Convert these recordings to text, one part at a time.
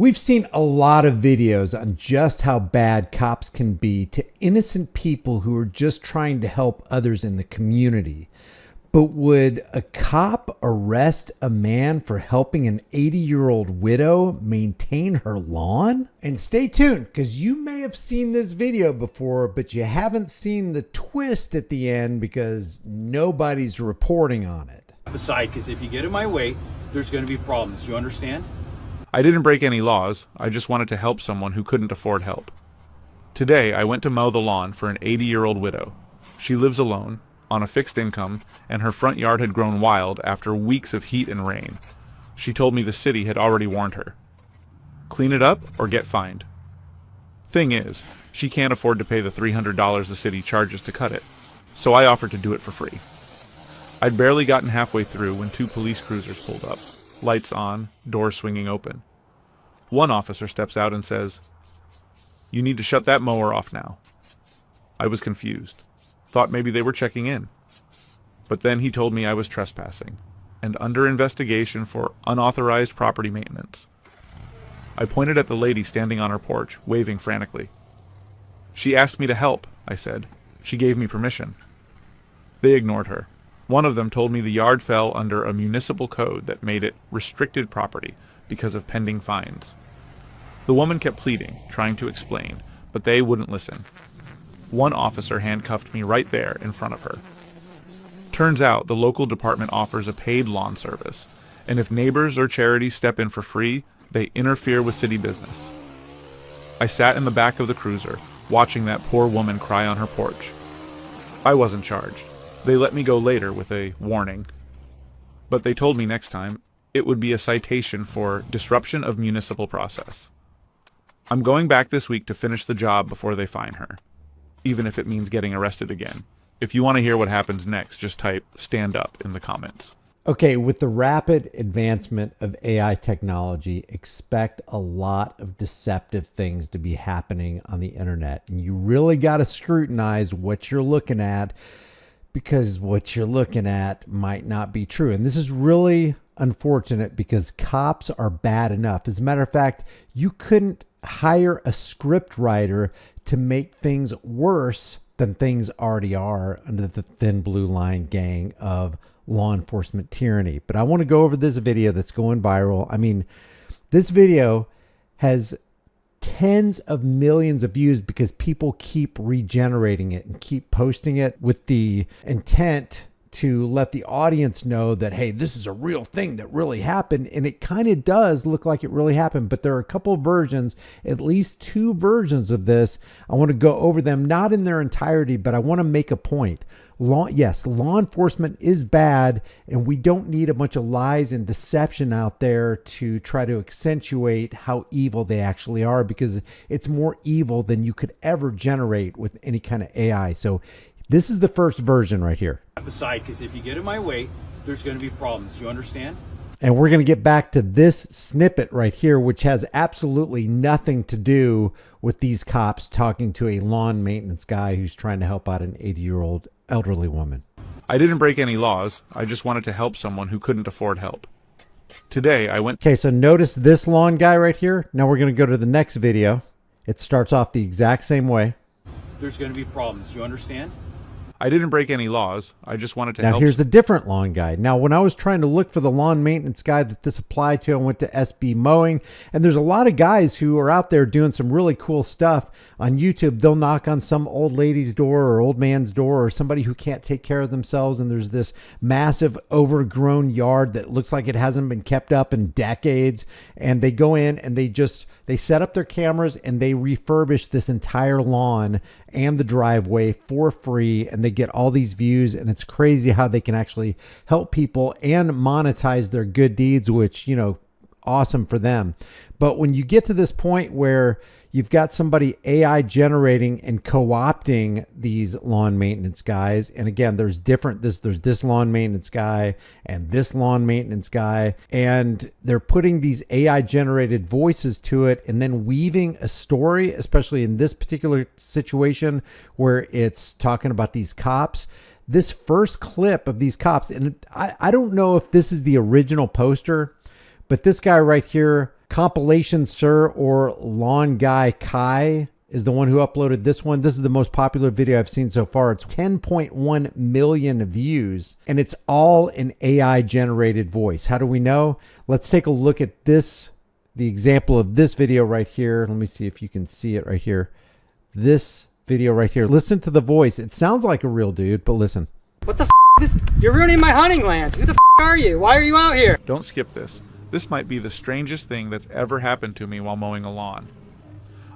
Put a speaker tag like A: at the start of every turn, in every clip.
A: We've seen a lot of videos on just how bad cops can be to innocent people who are just trying to help others in the community. But would a cop arrest a man for helping an 80-year-old widow maintain her lawn? And stay tuned, because you may have seen this video before, but you haven't seen the twist at the end because nobody's reporting on it.
B: Aside, because if you get in my way, there's going to be problems. You understand?
C: I didn't break any laws. I just wanted to help someone who couldn't afford help. Today, I went to mow the lawn for an 80-year-old widow. She lives alone, on a fixed income, and her front yard had grown wild after weeks of heat and rain. She told me the city had already warned her. Clean it up or get fined. Thing is, she can't afford to pay the $300 the city charges to cut it, so I offered to do it for free. I'd barely gotten halfway through when 2 police cruisers pulled up. Lights on, doors swinging open. One officer steps out and says, "You need to shut that mower off now." I was confused. Thought maybe they were checking in. But then he told me I was trespassing and under investigation for unauthorized property maintenance. I pointed at the lady standing on her porch, waving frantically. "She asked me to help," I said. "She gave me permission." They ignored her. One of them told me the yard fell under a municipal code that made it restricted property because of pending fines. The woman kept pleading, trying to explain, but they wouldn't listen. One officer handcuffed me right there in front of her. Turns out the local department offers a paid lawn service, and if neighbors or charities step in for free, they interfere with city business. I sat in the back of the cruiser, watching that poor woman cry on her porch. I wasn't charged. They let me go later with a warning. But they told me next time it would be a citation for disruption of municipal process. I'm going back this week to finish the job before they fine her, even if it means getting arrested again. If you want to hear what happens next, just type "stand up" in the comments.
A: Okay, with the rapid advancement of AI technology, expect a lot of deceptive things to be happening on the internet. And you really got to scrutinize what you're looking at, because what you're looking at might not be true. And this is really unfortunate because cops are bad enough. As a matter of fact, you couldn't hire a script writer to make things worse than things already are under the thin blue line gang of law enforcement tyranny. But I want to go over this video that's going viral. I mean, this video has tens of millions of views because people keep regenerating it and keep posting it with the intent to let the audience know that, hey, this is a real thing that really happened. And it kind of does look like it really happened, but there are a couple of versions, at least 2 versions of this. I want to go over them, not in their entirety, but I want to make a point. Yes, law enforcement is bad, and we don't need a bunch of lies and deception out there to try to accentuate how evil they actually are, because it's more evil than you could ever generate with any kind of AI. So this is the first version right here.
B: Aside, because if you get in my way, there's going to be problems. You understand?
A: And we're going to get back to this snippet right here, which has absolutely nothing to do with these cops talking to a lawn maintenance guy who's trying to help out an 80-year-old elderly woman.
C: I didn't break any laws. I just wanted to help someone who couldn't afford help. Today, I went...
A: Okay, so notice this lawn guy right here. Now we're going to go to the next video. It starts off the exact same way.
B: There's going to be problems. You understand?
C: I didn't break any laws. I just wanted to help...
A: Now here's a different lawn guy. Now, when I was trying to look for the lawn maintenance guy that this applied to, I went to SB Mowing, and there's a lot of guys who are out there doing some really cool stuff on YouTube. They'll knock on some old lady's door or old man's door or somebody who can't take care of themselves, and there's this massive overgrown yard that looks like it hasn't been kept up in decades, and they go in and they set up their cameras and they refurbish this entire lawn and the driveway for free, and they get all these views, and it's crazy how they can actually help people and monetize their good deeds, which, you know, awesome for them. But when you get to this point where you've got somebody AI generating and co-opting these lawn maintenance guys. And again, there's this lawn maintenance guy and this lawn maintenance guy, and they're putting these AI generated voices to it and then weaving a story, especially in this particular situation where it's talking about these cops. This first clip of these cops, and I don't know if this is the original poster, but this guy right here Compilation Sir or Lawn Guy Kai is the one who uploaded this one. This is the most popular video I've seen so far. It's 10.1 million views, and it's all in AI generated voice. How do we know? Let's take a look at this, the example of this video right here. Let me see if you can see it right here. This video right here. Listen to the voice. It sounds like a real dude, but listen.
D: What the f? You're ruining my hunting land. Who the f are you? Why are you out here?
C: Don't skip this. This might be the strangest thing that's ever happened to me while mowing a lawn.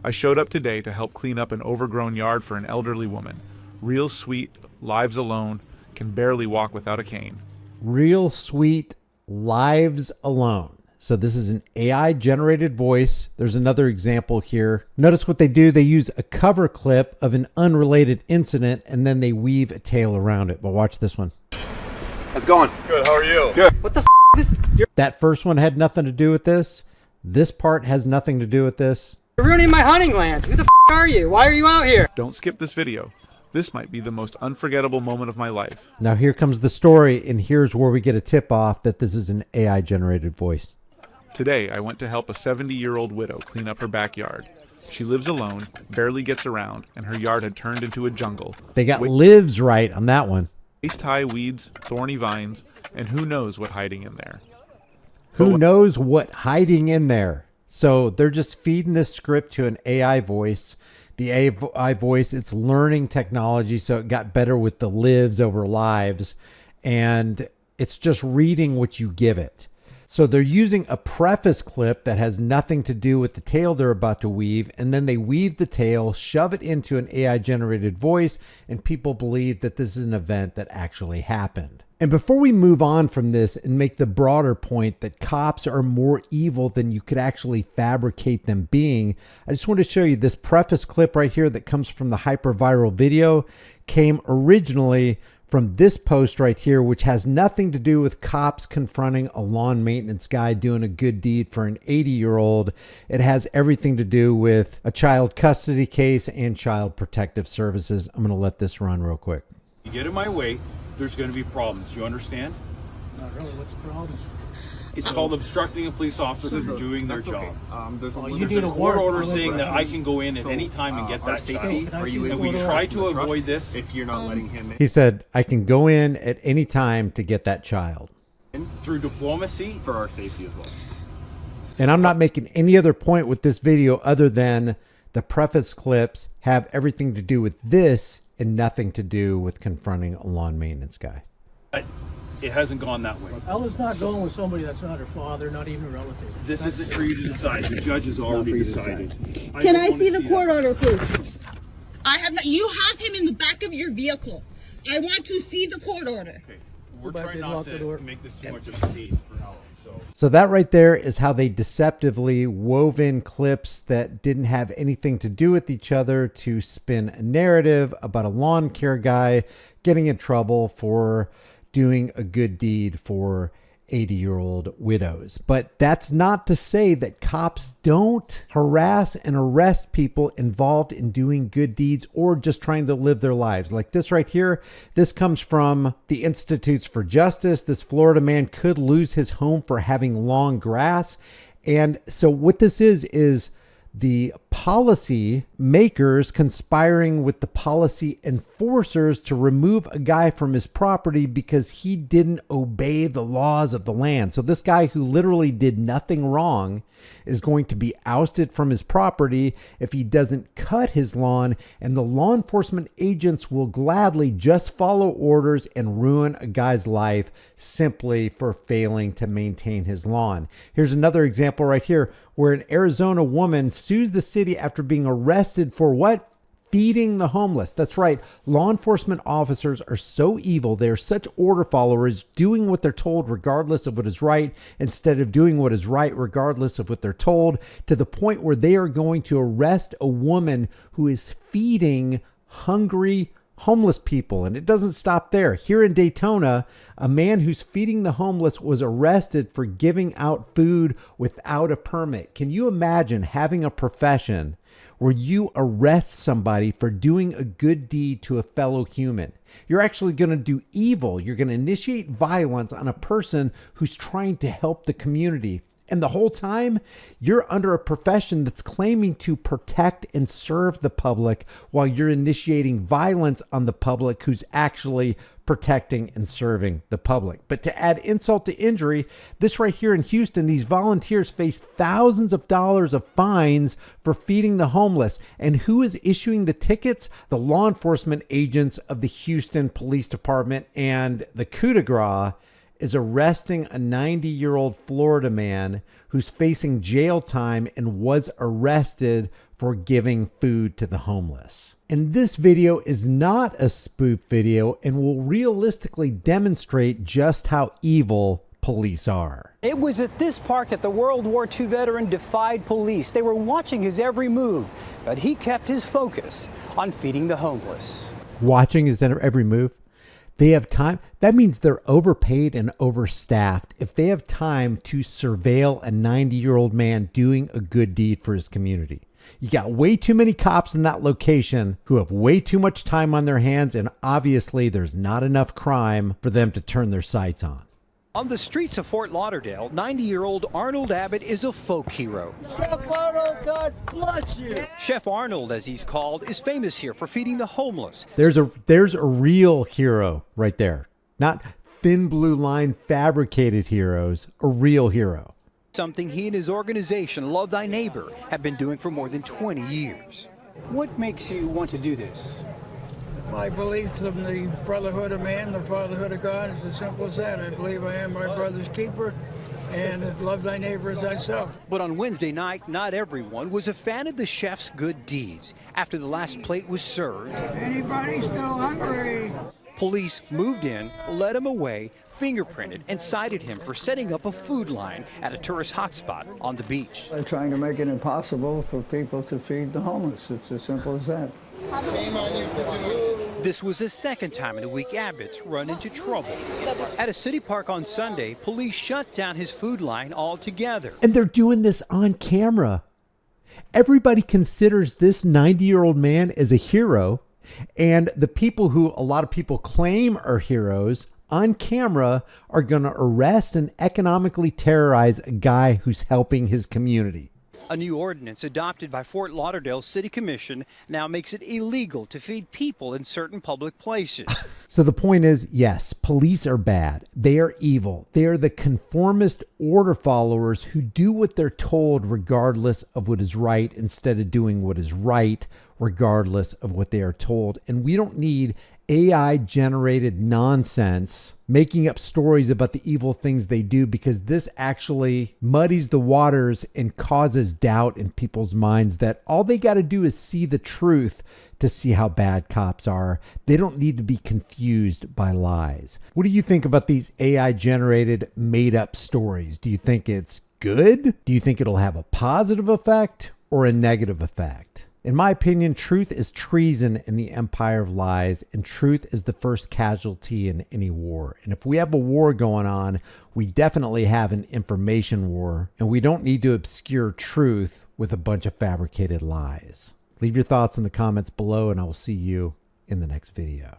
C: I showed up today to help clean up an overgrown yard for an elderly woman. Real sweet, lives alone, can barely walk without a cane.
A: Real sweet, lives alone. So this is an AI generated voice. There's another example here. Notice what they do. They use a cover clip of an unrelated incident and then they weave a tale around it. But watch this one.
E: How's it going?
B: Good, how are you?
E: Good.
D: What the f?
A: That first one had nothing to do with this. This part has nothing to do with this.
D: You're ruining my hunting land. Who the f are you? Why are you out here?
C: Don't skip this video. This might be the most unforgettable moment of my life.
A: Now here comes the story, and here's where we get a tip off that this is an AI generated voice.
C: Today, I went to help a 70-year-old widow clean up her backyard. She lives alone, barely gets around, and her yard had turned into a jungle.
A: They got lives right on that one.
C: Waist-high weeds, thorny vines, and who knows what hiding in there.
A: Who knows what hiding in there? So they're just feeding this script to an AI voice. The AI voice, it's learning technology, so it got better with the lives over lives. And it's just reading what you give it. So they're using a preface clip that has nothing to do with the tale they're about to weave, and then they weave the tale, shove it into an AI generated voice, and people believe that this is an event that actually happened. And before we move on from this and make the broader point that cops are more evil than you could actually fabricate them being, I just want to show you this preface clip right here that comes from the hyperviral video came originally from this post right here, which has nothing to do with cops confronting a lawn maintenance guy doing a good deed for an 80-year-old. It has everything to do with a child custody case and child protective services. I'm going to let this run real quick.
B: You get in my way, there's going to be problems. You understand?
F: Not really. What's the problem?
B: It's called obstructing a police officer from doing their job.
E: There's
F: you
B: There's
F: need
B: a
F: a
B: court
F: warrant
B: order
F: for
B: saying that
F: liberation.
B: I can go in at any time and get
E: our
B: that
E: safety,
B: child.
F: Are you
B: And we
F: able to
B: try to
E: trust
B: avoid this
E: if you're not letting him in.
A: He said, I can go in at any time to get that child.
B: through diplomacy.
E: For our safety as well.
A: And I'm not making any other point with this video other than the preface clips have everything to do with this and nothing to do with confronting a lawn maintenance guy.
B: But it hasn't gone that way.
F: Ella's not going with somebody that's not her father, not even a relative.
B: This isn't for you to decide. The judge has already decided.
G: Can
B: don't
G: I
B: wanna
G: see the
B: that.
G: court order, please? I have not. You have him in the back of your vehicle. I want to see the court order.
B: Okay. We're
F: back
B: trying
F: there,
B: not
F: lock the door.
B: to make this too much of a scene for now.
A: So that right there is how they deceptively wove in clips that didn't have anything to do with each other to spin a narrative about a lawn care guy getting in trouble for doing a good deed for 80-year-old widows. But that's not to say that cops don't harass and arrest people involved in doing good deeds or just trying to live their lives. Like this right here, this comes from the Institutes for Justice. This Florida man could lose his home for having long grass. And so what this is the policy makers conspiring with the policy enforcers to remove a guy from his property because he didn't obey the laws of the land. So this guy who literally did nothing wrong is going to be ousted from his property if he doesn't cut his lawn, and the law enforcement agents will gladly just follow orders and ruin a guy's life simply for failing to maintain his lawn. Here's another example right here where an Arizona woman sues the city after being arrested for what? Feeding the homeless. That's right. Law enforcement officers are so evil. They're such order followers, doing what they're told regardless of what is right, instead of doing what is right regardless of what they're told, to the point where they are going to arrest a woman who is feeding hungry homeless people. And it doesn't stop there. Here in Daytona, a man who's feeding the homeless was arrested for giving out food without a permit. Can you imagine having a profession where you arrest somebody for doing a good deed to a fellow human? You're actually going to do evil. You're going to initiate violence on a person who's trying to help the community. And the whole time, you're under a profession that's claiming to protect and serve the public while you're initiating violence on the public who's actually protecting and serving the public. But to add insult to injury, this right here in Houston, these volunteers face thousands of dollars of fines for feeding the homeless. And who is issuing the tickets? The law enforcement agents of the Houston Police Department. And the coup de grace is arresting a 90-year-old Florida man who's facing jail time and was arrested for giving food to the homeless. And this video is not a spoof video and will realistically demonstrate just how evil police are.
H: It was at this park that the World War II veteran defied police. They were watching his every move, but he kept his focus on feeding the homeless.
A: Watching his every move? They have time. That means they're overpaid and overstaffed if they have time to surveil a 90-year-old man doing a good deed for his community. You got way too many cops in that location who have way too much time on their hands, and obviously there's not enough crime for them to turn their sights on.
H: On the streets of Fort Lauderdale, 90-year-old Arnold Abbott is a folk hero.
I: Chef Arnold, God bless you.
H: Chef Arnold, as he's called, is famous here for feeding the homeless.
A: There's a real hero right there. Not thin blue line fabricated heroes, a real hero.
H: Something he and his organization, Love Thy Neighbor, have been doing for more than 20 years. What makes you want to do this?
J: My beliefs of the brotherhood of man, the fatherhood of God, is as simple as that. I believe I am my brother's keeper, and love thy neighbor as thyself.
H: But on Wednesday night, not everyone was a fan of the chef's good deeds. After the last plate was served,
J: Anybody still hungry?
H: police moved in, led him away, fingerprinted, and cited him for setting up a food line at a tourist hotspot on the beach.
J: They're trying to make it impossible for people to feed the homeless. It's as simple as that.
H: This was the second time in a week Abbott's run into trouble. At a city park on Sunday, police shut down his food line altogether.
A: And they're doing this on camera. Everybody considers this 90-year-old man as a hero, and the people who a lot of people claim are heroes on camera are going to arrest and economically terrorize a guy who's helping his community.
H: A new ordinance adopted by Fort Lauderdale City Commission now makes it illegal to feed people in certain public places.
A: So the point is, yes, police are bad. They are evil. They are the conformist order followers who do what they're told regardless of what is right instead of doing what is right regardless of what they are told. And we don't need AI generated nonsense making up stories about the evil things they do, because this actually muddies the waters and causes doubt in people's minds that all they got to do is see the truth to see how bad cops are. They don't need to be confused by lies. What do you think about these AI generated made up stories? Do you think it's good? Do you think it'll have a positive effect or a negative effect? In my opinion, truth is treason in the empire of lies, and truth is the first casualty in any war. And if we have a war going on, we definitely have an information war, and we don't need to obscure truth with a bunch of fabricated lies. Leave your thoughts in the comments below, and I will see you in the next video.